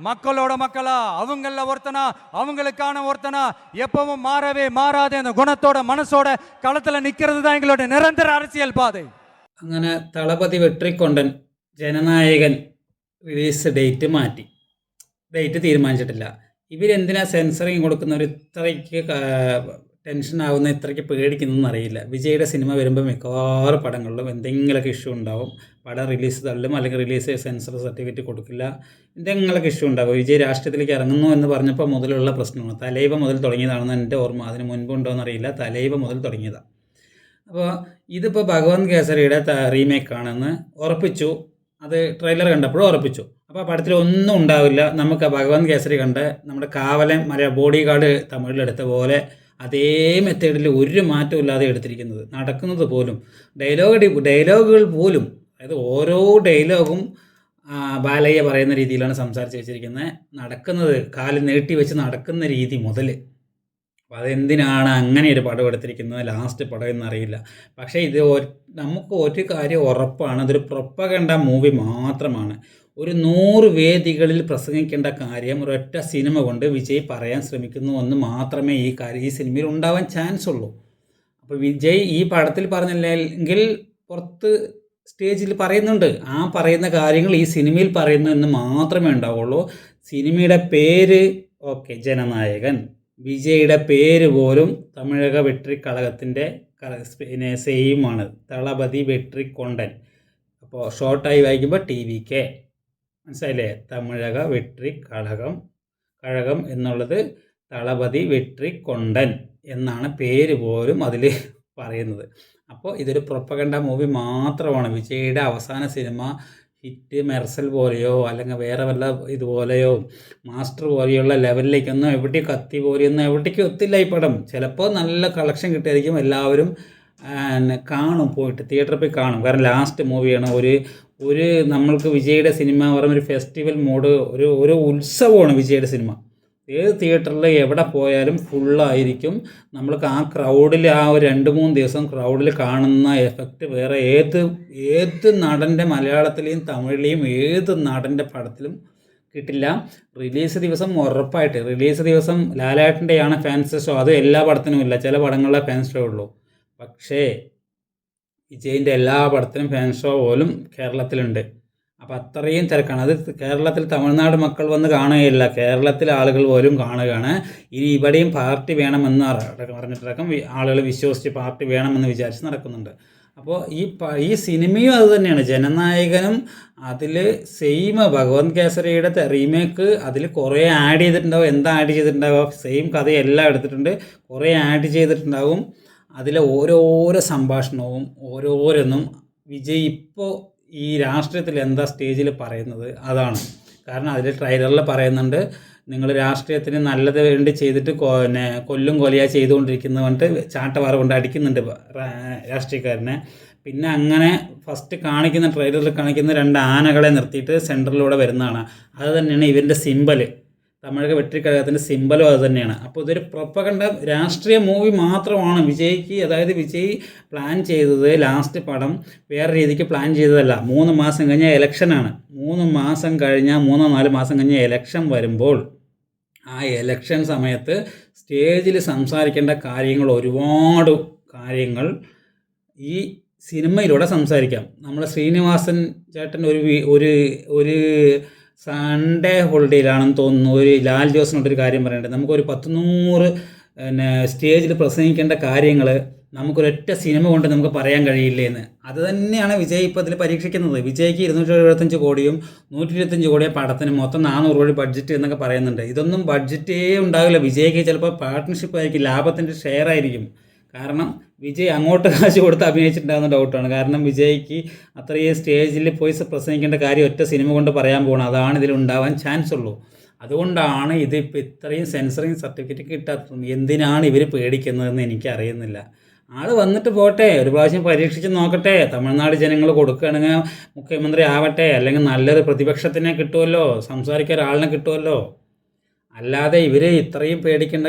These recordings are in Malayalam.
மக்களோட மக்களா, அவங்கள ஒருத்தனா, அவங்களுக்கான ஒருத்தனா, எப்பவும் மாறவே மாறாத அந்த குணத்தோட மனசோட களத்துல நிக்கிறது தான் எங்களோட நிரந்தர அரசியல் பாதை. അങ്ങനെ തളപതി വെട്രിക്കൊണ്ടൻ ജനനായകൻ റിലീസ് ഡേറ്റ് മാറ്റി. ഡേറ്റ് തീരുമാനിച്ചിട്ടില്ല. ഇവരെന്തിനാ സെൻസറിങ് കൊടുക്കുന്നവർ ഇത്രയ്ക്ക് ടെൻഷൻ ആവുന്ന, ഇത്രയ്ക്ക് പേടിക്കുന്നതെന്ന് അറിയില്ല. വിജയുടെ സിനിമ വരുമ്പോൾ മിക്കവാറും പടങ്ങളിലും എന്തെങ്കിലുമൊക്കെ ഇഷ്യൂ ഉണ്ടാവും. പടം റിലീസ് തള്ളും, അല്ലെങ്കിൽ റിലീസ് സെൻസർ സർട്ടിഫിക്കറ്റ് കൊടുക്കില്ല, എന്തെങ്കിലുമൊക്കെ ഇഷ്യൂ ഉണ്ടാവും. വിജയ് രാഷ്ട്രീയത്തിലേക്ക് ഇറങ്ങുന്നു എന്ന് പറഞ്ഞപ്പോൾ മുതലുള്ള പ്രശ്നമാണ്. തലൈവ മുതൽ തുടങ്ങിയതാണെന്ന് എൻ്റെ ഓർമ്മ. അതിന് മുൻപുണ്ടോയെന്ന് അറിയില്ല. തലൈവ മുതൽ തുടങ്ങിയതാണ്. അപ്പോൾ ഇതിപ്പോൾ ഭഗവന്ത് കേസരിയുടെ റീമേക്കാണെന്ന് ഉറപ്പിച്ചു. അത് ട്രെയിലർ കണ്ടപ്പോഴും ഉറപ്പിച്ചു. അപ്പോൾ ആ പടത്തിൽ ഒന്നും ഉണ്ടാവില്ല. നമുക്ക് ഭഗവന്ത് കേസരി കണ്ട് നമ്മുടെ കാവലൻ ബോഡി ഗാർഡ് തമിഴിലെടുത്ത പോലെ അതേ മെത്തേഡിൽ ഒരു മാറ്റവും ഇല്ലാതെ എടുത്തിരിക്കുന്നത്. നടക്കുന്നത് പോലും ഡയലോഗുകൾ പോലും, അതായത് ഓരോ ഡയലോഗും ബാലയ്യ പറയുന്ന രീതിയിലാണ് സംസാരിച്ച് വെച്ചിരിക്കുന്നത്. നടക്കുന്നത് കാല് നീട്ടി വെച്ച് നടക്കുന്ന രീതി മുതൽ. അപ്പോൾ അതെന്തിനാണ് അങ്ങനെ ഒരു പടം എടുത്തിരിക്കുന്നത്, ലാസ്റ്റ് പടം എന്നറിയില്ല. പക്ഷേ ഇത് നമുക്ക് ഒരു കാര്യം ഉറപ്പാണ്, അതൊരു പ്രൊപ്പഗണ്ട മൂവി മാത്രമാണ്. ഒരു 100 വേദികളിൽ പ്രസംഗിക്കേണ്ട കാര്യം ഒരൊറ്റ സിനിമ കൊണ്ട് വിജയ് പറയാൻ ശ്രമിക്കുന്നു എന്ന് മാത്രമേ ഈ സിനിമയിൽ ഉണ്ടാവാൻ ചാൻസ് ഉള്ളൂ. അപ്പോൾ വിജയ് ഈ പടത്തിൽ പറഞ്ഞില്ലെങ്കിൽ പുറത്ത് സ്റ്റേജിൽ പറയുന്നുണ്ട്. ആ പറയുന്ന കാര്യങ്ങൾ ഈ സിനിമയിൽ പറയുന്നു എന്ന് മാത്രമേ ഉണ്ടാവുള്ളൂ. സിനിമയുടെ പേര് ഓക്കെ, ജനനായകൻ. വിജയുടെ പേര് പോലും തമിഴക വെട്രിക്കഴകത്തിൻ്റെ സെയിമാണ്, തളപതി വെട്രിക്കൊണ്ടൻ. അപ്പോൾ ഷോർട്ടായി വായിക്കുമ്പോൾ TVK, മനസ്സിലായില്ലേ? തമിഴക വെട്രിക്കഴകം എന്നുള്ളത് തളപതി വെട്രിക്കൊണ്ടൻ എന്നാണ് പേര് പോലും അതിൽ പറയുന്നത്. അപ്പോൾ ഇതൊരു പ്രൊപ്പഗണ്ട മൂവി മാത്രമാണ്. വിജയുടെ അവസാന സിനിമ ഹിറ്റ് മെർസൽ പോലെയോ അല്ലെങ്കിൽ വേറെ വല്ല ഇതുപോലെയോ മാസ്റ്റർ പോലെയുള്ള ലെവലിലേക്കൊന്നും എവിടെയും കത്തി പോലെയൊന്നും എവിടേക്കും ഒത്തില്ല ഈ പടം. ചിലപ്പോൾ നല്ല കളക്ഷൻ കിട്ടിയായിരിക്കും, എല്ലാവരും കാണും, പോയിട്ട് തിയേറ്ററിൽ പോയി കാണും. കാരണം ലാസ്റ്റ് മൂവിയാണ്. ഒരു നമ്മൾക്ക് വിജയുടെ സിനിമ പറയുമ്പോൾ ഒരു ഫെസ്റ്റിവൽ മൂഡ്, ഒരു ഉത്സവമാണ് വിജയുടെ സിനിമ. ഏത് തിയേറ്ററിൽ എവിടെ പോയാലും ഫുള്ളായിരിക്കും. നമ്മൾക്ക് ആ ക്രൗഡിൽ, ആ ഒരു 2-3 ദിവസം ക്രൗഡിൽ കാണുന്ന എഫക്റ്റ് വേറെ ഏത് നടൻ്റെ, മലയാളത്തിലെയും തമിഴിലെയും ഏത് നടൻ്റെ പടത്തിലും കിട്ടില്ല. റിലീസ് ദിവസം ഉറപ്പായിട്ട്, റിലീസ് ദിവസം ലാലേട്ടൻ്റെയാണ് ഫാൻസ് ഷോ. അത് എല്ലാ പടത്തിനും ഇല്ല, ചില പടങ്ങളിലെ ഫാൻസ് ഷോ ഉള്ളൂ. പക്ഷേ വിജയിൻ്റെ എല്ലാ പടത്തിനും ഫാൻ ഷോ പോലും കേരളത്തിലുണ്ട്. അപ്പോൾ അത്രയും തിരക്കാണ്. അത് കേരളത്തിൽ തമിഴ്നാട് മക്കൾ വന്ന് കാണുകയില്ല, കേരളത്തിലെ ആളുകൾ പോലും കാണുകയാണ്. ഇനി ഇവിടെയും പാർട്ടി വേണമെന്ന് പറഞ്ഞിട്ടടക്കം ആളുകൾ വിശ്വസിച്ച് പാർട്ടി വേണമെന്ന് വിചാരിച്ച് നടക്കുന്നുണ്ട്. അപ്പോൾ ഈ സിനിമയും അത് തന്നെയാണ്. ജനനായകനും അതിൽ സെയിം ഭഗവന്ത് കേസരിയുടെ റീമേക്ക് അതിൽ കുറേ ആഡ് ചെയ്തിട്ടുണ്ടാവും. എന്താ ആഡ് ചെയ്തിട്ടുണ്ടാവും? സെയിം കഥയെല്ലാം എടുത്തിട്ടുണ്ട്, കുറേ ആഡ് ചെയ്തിട്ടുണ്ടാവും. അതിലെ ഓരോരോ സംഭാഷണവും ഓരോരോന്നും വിജയ് ഇപ്പോൾ ഈ രാഷ്ട്രീയത്തിൽ എന്താ സ്റ്റേജിൽ പറയുന്നത് അതാണ്. കാരണം അതിൽ ട്രെയിലറിൽ പറയുന്നുണ്ട്, നിങ്ങൾ രാഷ്ട്രീയത്തിന് നല്ലത് വേണ്ടി ചെയ്തിട്ട് കൊല്ലും കൊലയാ ചെയ്തുകൊണ്ടിരിക്കുന്നത് പറഞ്ഞിട്ട് ചാട്ടവാറ കൊണ്ട് അടിക്കുന്നുണ്ട് രാഷ്ട്രീയക്കാരനെ. പിന്നെ അങ്ങനെ ഫസ്റ്റ് ട്രെയിലറിൽ കാണിക്കുന്ന 2 ആനകളെ നിർത്തിയിട്ട് സെൻറ്ററിലൂടെ വരുന്നതാണ്. അത് തന്നെയാണ് ഇവൻ്റെ സിമ്പൽ, തമിഴക വെട്രിക്കഴകത്തിൻ്റെ സിമ്പലും അത് തന്നെയാണ്. അപ്പോൾ ഇതൊരു പ്രൊപ്പഗണ്ട രാഷ്ട്രീയ മൂവി മാത്രമാണ് വിജയ്ക്ക്. അതായത് വിജയ് പ്ലാൻ ചെയ്തത് ലാസ്റ്റ് പടം വേറെ രീതിക്ക് പ്ലാൻ ചെയ്തതല്ല. 3 മാസം കഴിഞ്ഞാൽ ഇലക്ഷനാണ്. 3 മാസം കഴിഞ്ഞാൽ 3-4 മാസം കഴിഞ്ഞാൽ ഇലക്ഷൻ വരുമ്പോൾ ആ ഇലക്ഷൻ സമയത്ത് സ്റ്റേജിൽ സംസാരിക്കേണ്ട ഒരുപാട് കാര്യങ്ങൾ ഈ സിനിമയിലൂടെ സംസാരിക്കാം. നമ്മുടെ ശ്രീനിവാസൻ ചേട്ടൻ ഒരു സൺഡേ ഹോളിഡേയിലാണെന്ന് തോന്നുന്നു, ഒരു ലാൽ ജോസിനോടൊരു കാര്യം പറയേണ്ടത്. നമുക്കൊരു 100 സ്റ്റേജിൽ പ്രസംഗിക്കേണ്ട കാര്യങ്ങൾ നമുക്കൊരൊറ്റ സിനിമ കൊണ്ട് നമുക്ക് പറയാൻ കഴിയില്ലേന്ന്. അത് തന്നെയാണ് വിജയ് ഇപ്പോൾ ഇതിൽ പരീക്ഷിക്കുന്നത്. വിജയ്ക്ക് 275 കോടിയും 125 കോടിയും പടത്തിന് മൊത്തം 400 കോടി ബഡ്ജറ്റ് എന്നൊക്കെ പറയുന്നുണ്ട്. ഇതൊന്നും ബഡ്ജറ്റേ ഉണ്ടാവില്ല. വിജയ്ക്ക് ചിലപ്പോൾ പാർട്ട്ണർഷിപ്പ് ആയിരിക്കും, ലാഭത്തിൻ്റെ ഷെയർ ആയിരിക്കും. കാരണം വിജയ് അങ്ങോട്ട് കാശ് കൊടുത്ത് അഭിനയിച്ചിട്ടുണ്ടാകുന്ന ഡൗട്ടാണ്. കാരണം വിജയ്ക്ക് അത്രയും സ്റ്റേജിൽ പോയി പ്രസംഗിക്കേണ്ട കാര്യം ഒറ്റ സിനിമ കൊണ്ട് പറയാൻ പോകണം. അതാണ് ഇതിലുണ്ടാവാൻ ചാൻസ് ഉള്ളൂ. അതുകൊണ്ടാണ് ഇതിപ്പോൾ ഇത്രയും സെൻസറിങ് സർട്ടിഫിക്കറ്റ് കിട്ടാത്തത്. എന്തിനാണ് ഇവർ പേടിക്കുന്നതെന്ന് എനിക്കറിയുന്നില്ല. ആൾ വന്നിട്ട് പോട്ടെ, ഒരു പ്രാവശ്യം പരീക്ഷിച്ച് നോക്കട്ടെ. തമിഴ്നാട് ജനങ്ങൾ കൊടുക്കുകയാണെങ്കിൽ മുഖ്യമന്ത്രി ആവട്ടെ, അല്ലെങ്കിൽ നല്ലൊരു പ്രതിപക്ഷത്തിനെ കിട്ടുമല്ലോ, സംസാരിക്കാൻ ഒരാളിനെ കിട്ടുമല്ലോ. അല്ലാതെ ഇവർ ഇത്രയും പേടിക്കേണ്ട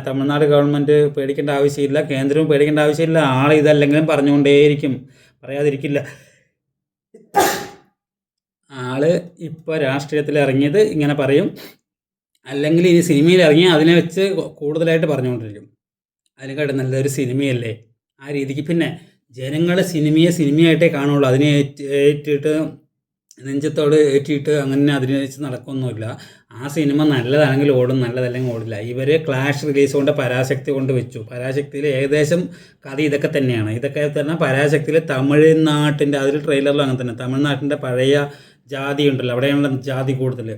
തമിഴ്നാട് ഗവൺമെൻറ് പേടിക്കേണ്ട ആവശ്യമില്ല, കേന്ദ്രവും പേടിക്കേണ്ട ആവശ്യമില്ല. ആൾ ഇതല്ലെങ്കിലും പറഞ്ഞുകൊണ്ടേയിരിക്കും, പറയാതിരിക്കില്ല. ആള് ഇപ്പോൾ രാഷ്ട്രീയത്തിൽ ഇറങ്ങിയത് ഇങ്ങനെ പറയും, അല്ലെങ്കിൽ ഇനി സിനിമയിൽ ഇറങ്ങി അതിനെ വെച്ച് കൂടുതലായിട്ട് പറഞ്ഞുകൊണ്ടിരിക്കും. അതിനെക്കാട്ടും നല്ലൊരു സിനിമയല്ലേ ആ രീതിക്ക്. പിന്നെ ജനങ്ങൾ സിനിമയെ സിനിമയായിട്ടേ കാണുള്ളൂ, അതിനെ ഏറ്റിട്ട് നെഞ്ചത്തോട് ഏറ്റിയിട്ട് അങ്ങനെ അതിനെ വെച്ച് നടക്കൊന്നുമില്ല. ആ സിനിമ നല്ലതാണെങ്കിൽ ഓടും, നല്ലതല്ലെങ്കിൽ ഓടില്ല. ഇവർ ക്ലാഷ് റിലീസ് കൊണ്ട് പരാശക്തി കൊണ്ട് വെച്ചു. പരാശക്തിയിൽ ഏകദേശം കഥ ഇതൊക്കെ തന്നെയാണ്. ഇതൊക്കെ തന്നെ പരാശക്തിയിൽ തമിഴ്നാട്ടിൻ്റെ അതിൽ ട്രെയിലറിലും അങ്ങനെ തന്നെ തമിഴ്നാട്ടിൻ്റെ പഴയ ജാതി ഉണ്ടല്ലോ, അവിടെയുള്ള ജാതി കൂടുതൽ,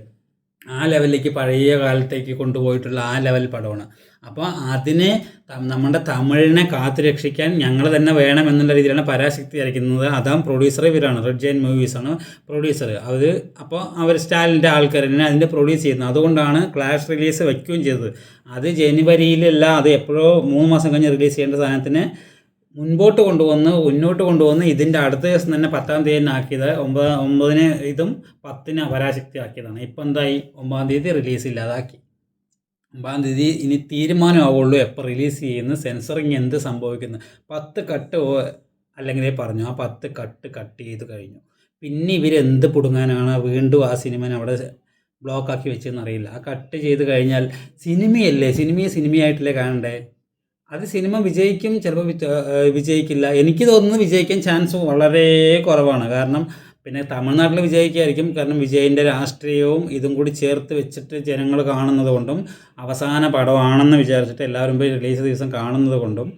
ആ ലെവലിലേക്ക് പഴയ കാലത്തേക്ക് കൊണ്ടുപോയിട്ടുള്ള ആ ലെവൽ പടമാണ്. അപ്പോൾ അതിനെ നമ്മുടെ തമിഴിനെ കാത്തു രക്ഷിക്കാൻ ഞങ്ങൾ തന്നെ വേണം എന്നുള്ള രീതിയിലാണ് പരാശക്തി ഇറക്കുന്നത്. അതാം പ്രൊഡ്യൂസർ ഇവരാണ്, റെഡ് ജെയിൻ മൂവീസാണ് പ്രൊഡ്യൂസർ. അപ്പോൾ അവർ സ്റ്റാലിൻ്റെ ആൾക്കാർ തന്നെ അതിൻ്റെ പ്രൊഡ്യൂസ് ചെയ്യുന്നത്. അതുകൊണ്ടാണ് ക്ലാഷ് റിലീസ് വയ്ക്കുകയും ചെയ്തത്. അത് ജനുവരിയിലല്ല, അത് എപ്പോഴോ 3 മാസം കഴിഞ്ഞ് റിലീസ് ചെയ്യേണ്ട സാധനത്തിന് മുൻപോട്ട് കൊണ്ടുവന്ന് ഇതിൻ്റെ അടുത്ത ദിവസം തന്നെ 10-ാം തീയതി ആക്കിയത്. 9-ന് ഇതും 10-ന് പരാശക്തി ആക്കിയതാണ്. ഇപ്പം എന്തായി, 9-ാം തീയതി റിലീസ് ഇല്ലാതാക്കി. 9-ാം തീയതി ഇനി തീരുമാനമാവുള്ളൂ എപ്പോൾ റിലീസ് ചെയ്യുന്നു, സെൻസറിങ് എന്ത് സംഭവിക്കുന്നു. 10 കട്ട് അല്ലെങ്കിലേ പറഞ്ഞു, ആ 10 കട്ട് ചെയ്ത് കഴിഞ്ഞു. പിന്നെ ഇവരെന്ത് പുടുങ്ങാനാണ് വീണ്ടും ആ സിനിമനെ അവിടെ ബ്ലോക്കാക്കി വെച്ചതെന്നറിയില്ല. ആ കട്ട് ചെയ്ത് കഴിഞ്ഞാൽ സിനിമയല്ലേ, സിനിമയായിട്ടല്ലേ കാണണ്ടേ. അത് സിനിമ വിജയിക്കും, ചിലപ്പോൾ വിജയിക്കില്ല. എനിക്ക് തോന്നുന്നു വിജയിക്കാൻ ചാൻസ് വളരെ കുറവാണ്. കാരണം പിന്നെ തമിഴ്നാട്ടിൽ വിജയിക്കായിരിക്കും, കാരണം വിജയിൻ്റെ രാഷ്ട്രീയവും ഇതും കൂടി ചേർത്ത് വെച്ചിട്ട് ജനങ്ങൾ കാണുന്നത് കൊണ്ടും അവസാന പടമാണെന്ന് വിചാരിച്ചിട്ട് എല്ലാവരും പോയി റിലീസ് ദിവസം കാണുന്നത് കൊണ്ടും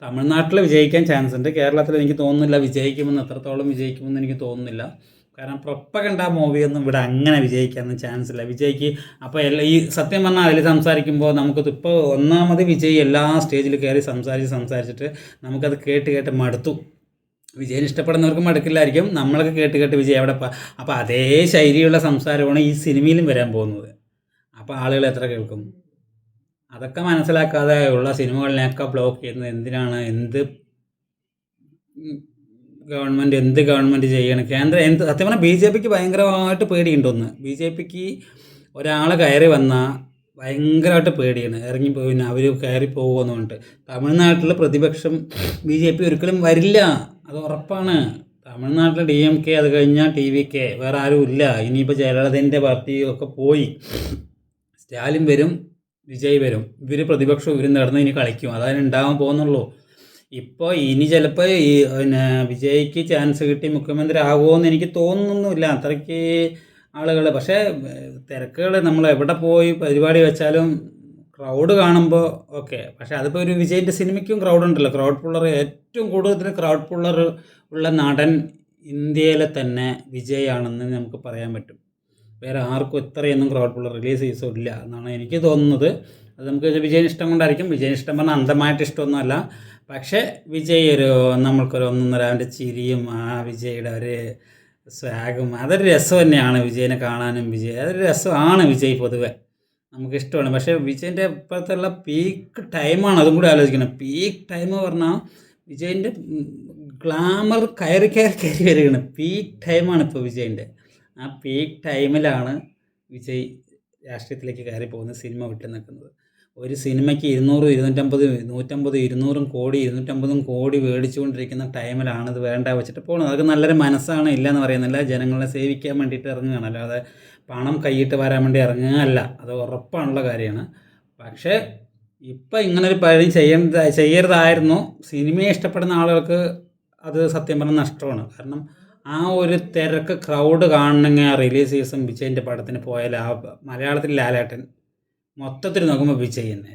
തമിഴ്നാട്ടിൽ വിജയിക്കാൻ ചാൻസ് ഉണ്ട്. കേരളത്തിൽ എനിക്ക് തോന്നുന്നില്ല വിജയിക്കുമെന്ന്, എത്രത്തോളം വിജയിക്കുമെന്ന് എനിക്ക് തോന്നുന്നില്ല. കാരണം പ്രൊപ്പഗണ്ട മൂവിയൊന്നും ഇവിടെ അങ്ങനെ വിജയിക്കാനൊന്നും ചാൻസ് ഇല്ല. വിജയ്ക്ക് അപ്പോൾ ഈ സത്യം പറഞ്ഞാൽ അതിൽ സംസാരിക്കുമ്പോൾ നമുക്കത് ഇപ്പോൾ ഒന്നാമത് വിജയ് എല്ലാ സ്റ്റേജിൽ കയറി സംസാരിച്ചിട്ട് നമുക്കത് കേട്ട് മടുത്തു. വിജയിന് ഇഷ്ടപ്പെടുന്നവർക്ക് മടുക്കില്ലായിരിക്കും, നമ്മളൊക്കെ കേട്ട് വിജയ് അവിടെ. അപ്പോൾ അതേ ശൈലിയുള്ള സംസാരമാണ് ഈ സിനിമയിലും വരാൻ പോകുന്നത്. അപ്പോൾ ആളുകൾ എത്ര കേൾക്കും? അതൊക്കെ മനസ്സിലാക്കാതെ ഉള്ള സിനിമകളിനെയൊക്കെ ബ്ലോക്ക് ചെയ്യുന്നത് എന്തിനാണ്? എന്ത് ഗവൺമെൻറ് ചെയ്യണം? സത്യം പറഞ്ഞാൽ BJPക്ക് ഭയങ്കരമായിട്ട് പേടിയുണ്ടോന്ന്. BJPക്ക് ഒരാൾ കയറി വന്നാൽ ഭയങ്കരമായിട്ട് പേടിയാണ്, ഇറങ്ങിപ്പോയി പിന്നെ അവർ കയറി പോകുമെന്ന് പറഞ്ഞിട്ട്. തമിഴ്നാട്ടിൽ പ്രതിപക്ഷം BJP ഒരിക്കലും വരില്ല, അത് ഉറപ്പാണ്. തമിഴ്നാട്ടിൽ DMK, അത് കഴിഞ്ഞാൽ TVK, വേറെ ആരും ഇല്ല. ഇനിയിപ്പോൾ ജയലളിതൻ്റെ പാർട്ടിയൊക്കെ പോയി, സ്റ്റാലിൻ വരും, വിജയ് വരും. ഇവർ പ്രതിപക്ഷം ഇവർ നടന്ന് ഇനി കളിക്കും, അതാണ് ഉണ്ടാകാൻ പോകുന്നുള്ളൂ. ഇപ്പോൾ ഇനി ചിലപ്പോൾ പിന്നെ വിജയ്ക്ക് ചാൻസ് കിട്ടി മുഖ്യമന്ത്രി ആകുമോയെന്ന് എനിക്ക് തോന്നുന്നില്ല, അത്രയ്ക്ക് ആളുകൾ. പക്ഷേ തിരക്കുകൾ നമ്മൾ എവിടെ പോയി പരിപാടി വെച്ചാലും ക്രൗഡ് കാണുമ്പോൾ ഓക്കെ. പക്ഷേ അതിപ്പോൾ ഒരു വിജയിൻ്റെ സിനിമയ്ക്കും ക്രൗഡ് ഉണ്ടല്ലോ. ക്രൗഡ് പുള്ളർ, ഏറ്റവും കൂടുതൽ ക്രൗഡ് പുള്ളർ ഉള്ള നടൻ ഇന്ത്യയിലെ തന്നെ വിജയ് ആണെന്ന് നമുക്ക് പറയാൻ പറ്റും. വേറെ ആർക്കും ഇത്രയൊന്നും ക്രൗഡ് പുള്ളർ റിലീസ് ചെയ്തില്ല എന്നാണ് എനിക്ക് തോന്നുന്നത്. അത് നമുക്ക് വിജയിന് ഇഷ്ടം കൊണ്ടായിരിക്കും. വിജയിന് ഇഷ്ടം പറഞ്ഞാൽ അന്ധമായിട്ട് ഇഷ്ടമൊന്നുമല്ല. പക്ഷേ വിജയ് നമ്മൾക്കൊരു ഒന്നൊന്നരാൻ്റെ ചിരിയും ആ വിജയുടെ ഒരു സ്വാഗും അതൊരു രസം തന്നെയാണ്. വിജയനെ കാണാനും അതൊരു രസമാണ്. വിജയ് പൊതുവെ നമുക്കിഷ്ടമാണ്. പക്ഷേ വിജയൻ്റെ ഇപ്പോഴത്തുള്ള പീക്ക് ടൈമാണ്, അതും കൂടി ആലോചിക്കണം. പീക്ക് ടൈം പറഞ്ഞാൽ വിജയൻ്റെ ഗ്ലാമർ കയറി വരികയാണ്. പീക്ക് ടൈമാണ് ഇപ്പോൾ വിജയൻ്റെ. ആ പീക്ക് ടൈമിലാണ് വിജയ് രാഷ്ട്രീയത്തിലേക്ക് കയറി പോകുന്നത്, സിനിമ വിട്ടു നിൽക്കുന്നത്. ഒരു സിനിമയ്ക്ക് 200, 250, 150, 200 കോടി 250 കോടി മേടിച്ചുകൊണ്ടിരിക്കുന്ന ടൈമിലാണ് ഇത് വേണ്ട വെച്ചിട്ട് പോകുന്നത്. അതൊക്കെ നല്ലൊരു മനസ്സാണ്, ഇല്ലയെന്ന് പറയുന്നില്ല. ജനങ്ങളെ സേവിക്കാൻ വേണ്ടിയിട്ട് ഇറങ്ങുകയാണ്, അല്ലാതെ പണം കൈയിട്ട് വരാൻ വേണ്ടി ഇറങ്ങുകയല്ല. അത് ഉറപ്പാണുള്ള കാര്യമാണ്. പക്ഷേ ഇപ്പം ഇങ്ങനൊരു പഴി ചെയ്യരുതായിരുന്നു. സിനിമയെ ഇഷ്ടപ്പെടുന്ന ആളുകൾക്ക് അത് സത്യം പറഞ്ഞാൽ നഷ്ടമാണ്. കാരണം ആ ഒരു തിരക്ക് ക്രൗഡ് കാണണമെങ്കിൽ റിലീസ് സീസൺ വിജയൻ്റെ പടത്തിന് പോയാൽ ആ മലയാളത്തിൽ ലാലേട്ടൻ മൊത്തത്തിൽ നോക്കുമ്പോൾ വിജയ് തന്നെ.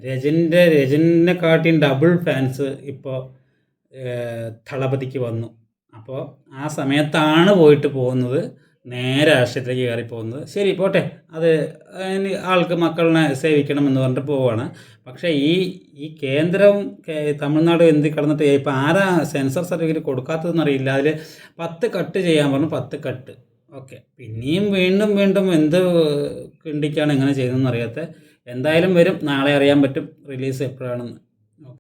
രജനിനെ കാട്ടിയും ഡബിൾ ഫാൻസ് ഇപ്പോൾ ദളപതിക്ക് വന്നു. അപ്പോൾ ആ സമയത്താണ് പോയിട്ട് പോകുന്നത്, നേരെ രാഷ്ട്രീയത്തിലേക്ക് കയറി പോകുന്നത്. ശരി പോട്ടെ, അത് ആൾക്ക് മക്കളിനെ സേവിക്കണം എന്ന് പറഞ്ഞിട്ട് പോവുകയാണ്. പക്ഷേ ഈ കേന്ദ്രവും തമിഴ്നാട് എന്ത് കിടന്നിട്ട് ഇപ്പോൾ ആരാ സെൻസർ സർട്ടിഫിക്കറ്റ് കൊടുക്കാത്തതെന്ന് അറിയില്ല. അതിൽ 10 കട്ട് ചെയ്യാൻ പറഞ്ഞു, 10 കട്ട് ഓക്കെ. പിന്നെയും വീണ്ടും എന്ത് കിണ്ടിക്കാണ് ഇങ്ങനെ ചെയ്തതെന്ന് അറിയാത്ത. എന്തായാലും വരും, നാളെ അറിയാൻ പറ്റും റിലീസ് എപ്പോഴാണെന്ന്.